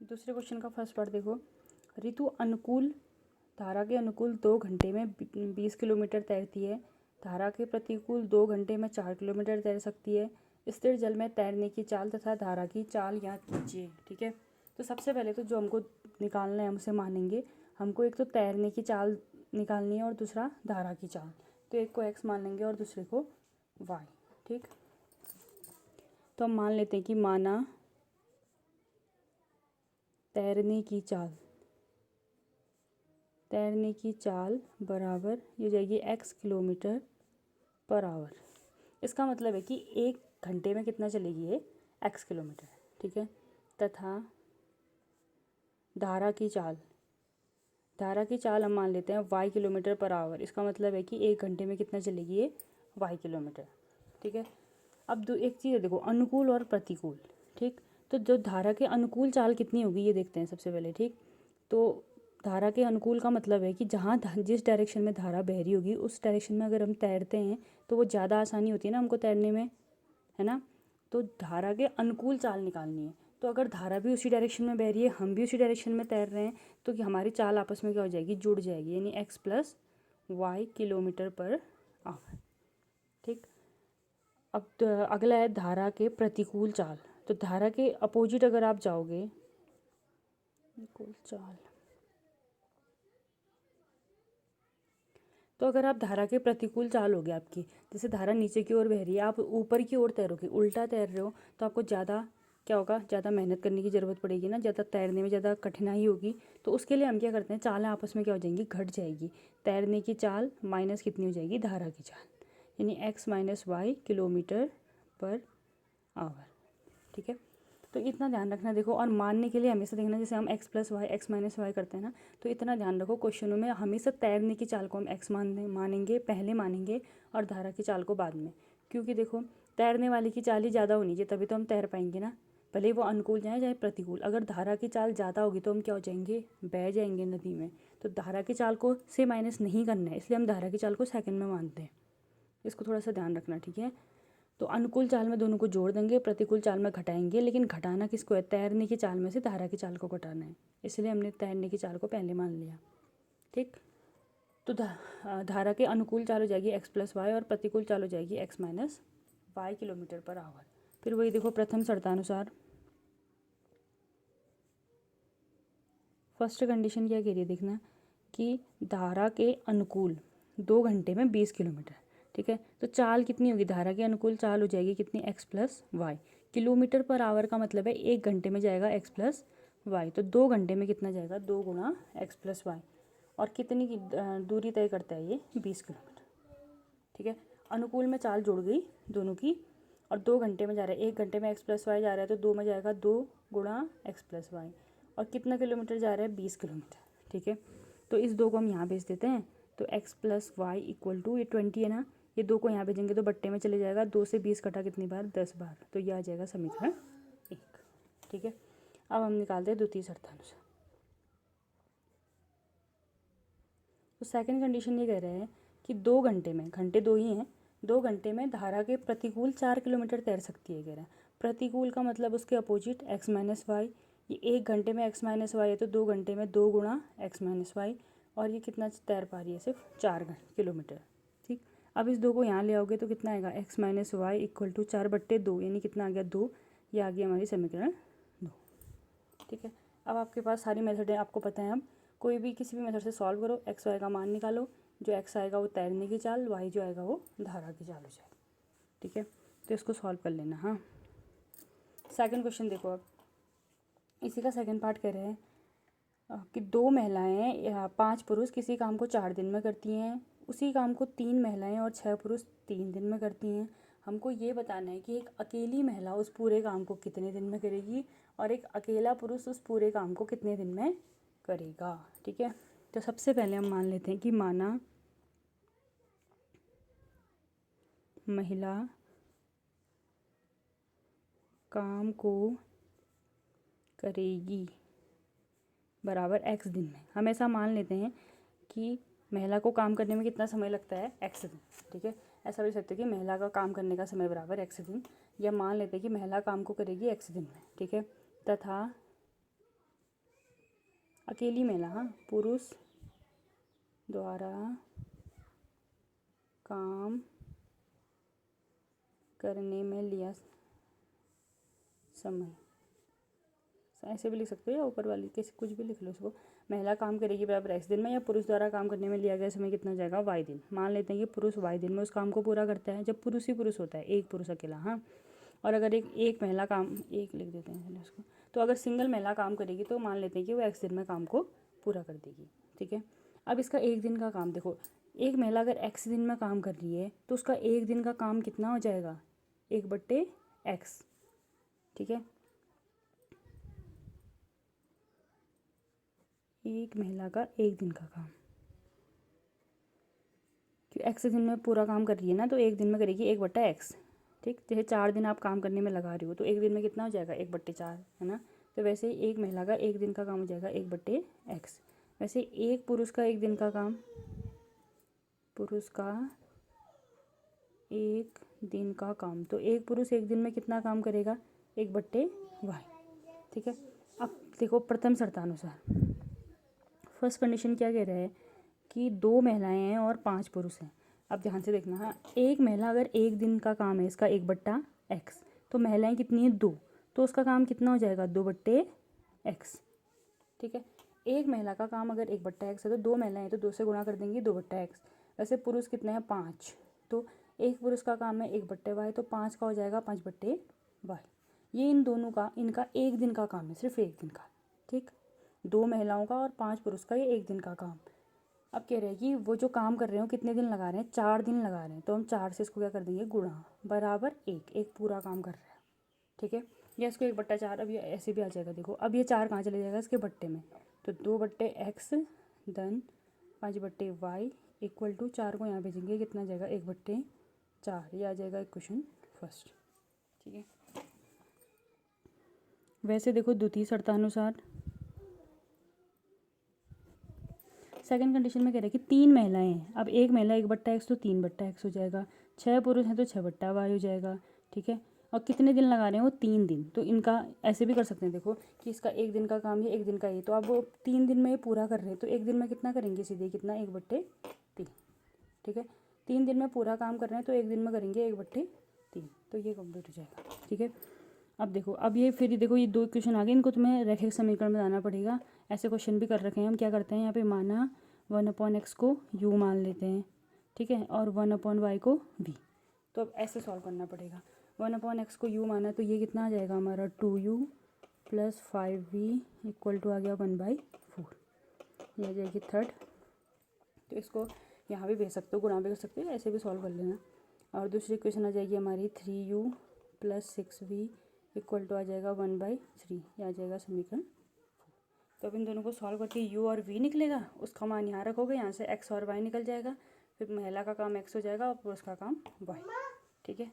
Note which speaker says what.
Speaker 1: दूसरे क्वेश्चन का first part देखो। ऋतु अनुकूल धारा के अनुकूल 2 घंटे में 20 किलोमीटर तैरती है। धारा के प्रतिकूल 2 घंटे में 4 किलोमीटर तैर सकती है। स्थिर जल में तैरने की चाल तथा धारा की चाल याद कीजिए। ठीक है, तो सबसे पहले तो जो हमको निकालना है हमसे मानेंगे, हमको एक तो तैरने की चाल निकालनी है और दूसरा धारा की चाल। तो एक को x मान लेंगे और दूसरे को y। ठीक, तो हम मान लेते हैं कि माना तैरने की चाल बराबर ये हो जाएगी x किलोमीटर पर आवर। इसका मतलब है कि 1 घंटे में कितना चलेगी ये x किलोमीटर। ठीक है, तथा धारा की चाल हम मान लेते हैं y किलोमीटर पर आवर। इसका मतलब है कि 1 घंटे में कितना चलेगी ये y किलोमीटर। ठीक है, अब एक चीज़ है देखो, अनुकूल और प्रतिकूल। ठीक, तो जो धारा के अनुकूल चाल कितनी होगी ये देखते हैं सबसे पहले। ठीक, तो धारा के अनुकूल का मतलब है कि जहाँ जिस डायरेक्शन में धारा बह रही होगी उस डायरेक्शन में अगर हम तैरते हैं तो वो ज़्यादा आसानी होती है ना हमको तैरने में, है ना। तो धारा के अनुकूल चाल निकालनी है। तो अगर धारा भी उसी डायरेक्शन में बह रही है, हम भी उसी डायरेक्शन में तैर रहे हैं, तो कि हमारी चाल आपस में क्या हो जाएगी, जुड़ जाएगी, यानी x plus Y kilometre per hour. ठीक, अब तो अगला है धारा के प्रतिकूल चाल। तो धारा के अपोजिट अगर आप जाओगे, प्रतिकूल चाल, तो अगर आप धारा के प्रतिकूल चाल हो गए आपकी, जैसे धारा नीचे की ओर बह रही है, आप ऊपर की ओर तैरोगे, उल्टा तैर रहे हो, तो आपको ज़्यादा क्या होगा, ज़्यादा मेहनत करने की ज़रूरत पड़ेगी ना, ज़्यादा तैरने में ज़्यादा कठिनाई होगी। तो उसके लिए हम क्या करते हैं, चालें आपस में क्या हो जाएंगी, घट जाएगी। तैरने की चाल माइनस कितनी हो जाएगी, धारा की चाल, यानी x minus Y kilometre per hour. ठीक है, तो इतना ध्यान रखना देखो। और मानने के लिए हमेशा देखना, जैसे हम x plus Y x minus Y करते हैं ना, तो इतना ध्यान रखो क्वेश्चनों में हमेशा तैरने की चाल को हम x मानेंगे पहले मानेंगे और धारा की चाल को बाद में। क्योंकि देखो तैरने वाले की चाल ही ज़्यादा होनी चाहिए, तभी तो हम तैर पाएंगे ना, भले वो अनुकूल जाए चाहे प्रतिकूल। अगर धारा की चाल ज़्यादा होगी तो हम क्या हो जाएंगे, बह जाएंगे नदी में। तो धारा की चाल को से माइनस नहीं करना है, इसलिए हम धारा की चाल को सेकंड में मानते हैं। इसको थोड़ा सा ध्यान रखना। ठीक है, तो अनुकूल चाल में दोनों को जोड़ देंगे, प्रतिकूल चाल में घटाएंगे, लेकिन घटाना किसको है, तैरने की चाल में से धारा की चाल को घटाना है, इसलिए हमने तैरने की चाल को पहले मान लिया। ठीक, तो धारा के अनुकूल चाल हो जाएगी x प्लस वाई और प्रतिकूल चाल हो जाएगी x minus Y kilometre per hour. फिर वही देखो, प्रथम शर्तानुसार फर्स्ट कंडीशन क्या कह रही है, देखना कि धारा के अनुकूल 2 घंटे में 20 किलोमीटर। ठीक है, तो चाल कितनी होगी, धारा के अनुकूल चाल हो जाएगी कितनी, x plus Y. Kilometre per hour का मतलब है 1 घंटे में जाएगा x प्लस वाई, तो 2 घंटे में कितना जाएगा, 2 गुणा x प्लस वाई। और कितनी की दूरी तय करता है ये, 20 किलोमीटर। ठीक है, अनुकूल में चाल जुड़ गई दोनों की, और 2 घंटे में जा रहा है, 1 घंटे में x प्लस वाई जा रहा है, तो 2 में जाएगा 2 गुणा x प्लस वाई। और कितना किलोमीटर जा रहा है, 20 किलोमीटर। ठीक है, तो इस 2 को हम यहाँ भेज देते हैं, तो x plus y equal to, ये 20 है ना, ये 2 को यहाँ भेजेंगे तो बट्टे में चले जाएगा, 2 से 20 कटा कितनी बार, 10 बार, तो ये आ जाएगा समीकरण 1। ठीक है, अब हम निकालते हैं द्वितीय शर्तानुसार। तो सेकंड कंडीशन ये कह रहे हैं कि 2 घंटे में, घंटे 2 ही हैं, 2 घंटे में धारा के प्रतिकूल 4 किलोमीटर तैर सकती है, कह रहा है। प्रतिकूल का मतलब उसके अपोजिट x माइनस वाई। ये 1 घंटे में x माइनस वाई है, तो 2 घंटे में 2 गुणा x माइनस वाई। और ये कितना तैर पा रही है, सिर्फ 4 किलोमीटर। ठीक, अब इस 2 को यहाँ ले आओगे तो कितना आएगा, x minus y equal to 4/2, यानी कितना आ गया, 2। ये आ गया हमारी समीकरण 2। ठीक है, अब आपके पास सारी मेथड है, आपको पता है। अब कोई भी किसी भी मेथड से सॉल्व करो, एक्स वाई का मान निकालो, जो एक्स आएगा वो तैरने की चाल, वाई जो आएगा वो धारा की चाल हो जाएगी। ठीक है, तो इसको सॉल्व कर लेना। हाँ, सेकंड क्वेश्चन देखो, अब इसी का सेकंड पार्ट कह रहे हैं कि 2 महिलाएं या 5 पुरुष किसी काम को 4 दिन में करती हैं, उसी काम को 3 महिलाएं और 6 पुरुष 3 दिन में करती हैं। हमको ये बताना है कि एक अकेली महिला उस पूरे काम को कितने दिन में करेगी और एक अकेला पुरुष उस पूरे काम को कितने दिन में करेगा। ठीक है, तो सबसे पहले हम मान लेते हैं कि माना महिला काम को करेगी बराबर x दिन में। हम ऐसा मान लेते हैं कि महिला को काम करने में कितना समय लगता है, x दिन। ठीक है, ऐसा भी सकते हैं कि महिला का काम करने का समय बराबर x दिन, या मान लेते हैं कि महिला काम को करेगी x दिन में। ठीक है, तथा अकेली महिला, हाँ, पुरुष द्वारा काम करने में लिया समय, ऐसे भी लिख सकते हो या ऊपर वाली कैसे कुछ भी लिख लो उसको। महिला काम करेगी बराबर x दिन में, या पुरुष द्वारा काम करने में लिया गया समय कितना हो जाएगा y दिन। मान लेते हैं कि पुरुष y दिन में उस काम को पूरा करता है, जब पुरुष ही पुरुष होता है, एक पुरुष अकेला, हाँ। और अगर एक महिला काम, एक लिख देते हैं पहले उसको, तो अगर सिंगल महिला काम करेगी तो मान लेते हैं कि वो x दिन में काम को पूरा कर देगी, ठीक है। अब इसका एक दिन का काम देखो, एक महिला अगर x दिन में काम कर रही है तो उसका एक दिन का काम कितना हो जाएगा, 1/x, ठीक है। एक महिला का एक दिन का काम, क्योंकि x दिन में पूरा काम कर रही है ना, तो एक दिन में करेगी 1/x, ठीक। जैसे 4 दिन आप काम करने में लगा रही हो तो एक दिन में कितना हो जाएगा 1/4, है ना। तो वैसे ही एक महिला का एक दिन का काम हो जाएगा 1/x। वैसे एक पुरुष का एक दिन का काम, पुरुष का एक दिन का काम, तो एक पुरुष एक दिन में कितना काम करेगा 1/y, ठीक है। अब देखो प्रथम शर्तानुसार फर्स्ट कंडीशन क्या कह रहा है कि 2 महिलाएं हैं और 5 पुरुष हैं। अब ध्यान से देखना, हाँ, एक महिला अगर एक दिन का काम है इसका 1/x, तो महिलाएं कितनी हैं 2, तो उसका काम कितना हो जाएगा 2/x, ठीक है। एक महिला का काम अगर 1/x है तो 2 महिलाएं हैं तो 2 से गुणा कर देंगी 2/x। वैसे पुरुष कितने हैं 5, तो एक पुरुष का काम है 1/y, तो 5 का हो जाएगा 5/y। ये इन दोनों का, इनका एक दिन का काम है, सिर्फ एक दिन का, ठीक। 2 महिलाओं का और 5 पुरुष का ये एक दिन का काम। अब कह रहे हैं कि वो जो काम कर रहे हो कितने दिन लगा रहे हैं, 4 दिन लगा रहे हैं, तो हम 4 से इसको क्या कर देंगे गुणा, बराबर 1, एक पूरा काम कर रहा है, ठीक है। या इसको 1/4, अब ये ऐसे भी आ जाएगा, देखो अब ये 4 कहाँ चले जाएगा इसके बट्टे में, तो 2/x then 5/y equal to 4 को यहाँ भेजेंगे कितना जाएगा 1/4, ये आ जाएगा क्वेश्चन फर्स्ट, ठीक है। वैसे देखो द्वितीय शर्तानुसार सेकंड कंडीशन में कह रहा है कि 3 महिलाएं हैं, अब एक महिला 1/x तो 3/x हो जाएगा, 6 पुरुष हैं तो 6/y हो जाएगा, ठीक है। और कितने दिन लगा रहे हैं वो 3 दिन, तो इनका ऐसे भी कर सकते हैं, देखो कि इसका एक दिन का काम है एक दिन का ये, तो अब वो 3 दिन में ये पूरा कर रहे हैं तो एक दिन में कितना करेंगे सीधे कितना 1/3, ठीक है। 3 दिन में पूरा काम कर रहे हैं तो एक दिन में करेंगे 1/3, तो ये कंप्लीट हो जाएगा, ठीक है। अब देखो, अब ये फिर देखो ये 2 क्वेश्चन आ गए, इनको तुम्हें रैखिक समीकरण में लाना पड़ेगा। ऐसे क्वेश्चन भी कर रखे हैं हम, क्या करते हैं यहाँ पे माना 1/x को u मान लेते हैं, ठीक है, और 1/y को v, तो अब ऐसे सॉल्व करना पड़ेगा। 1/x को u माना तो ये कितना आ जाएगा हमारा 2u + 5v इक्वल टू आ गया 1/4, ये आ जाएगी थर्ड। तो इसको यहाँ भी भेज सकते हो, गुणा भी कर सकते हो, ऐसे भी सॉल्व कर लेना। और दूसरी क्वेश्चन आ जाएगी हमारी 3u + 6v इक्वल टू आ जाएगा 1/3, ये आ जाएगा समीकरण 4। तो अब इन दोनों को सॉल्व करके u और v निकलेगा, उसका मान यहाँ रखोगे, यहाँ से x और y निकल जाएगा, फिर महिला का काम x हो जाएगा और पुरुष का काम y, ठीक है।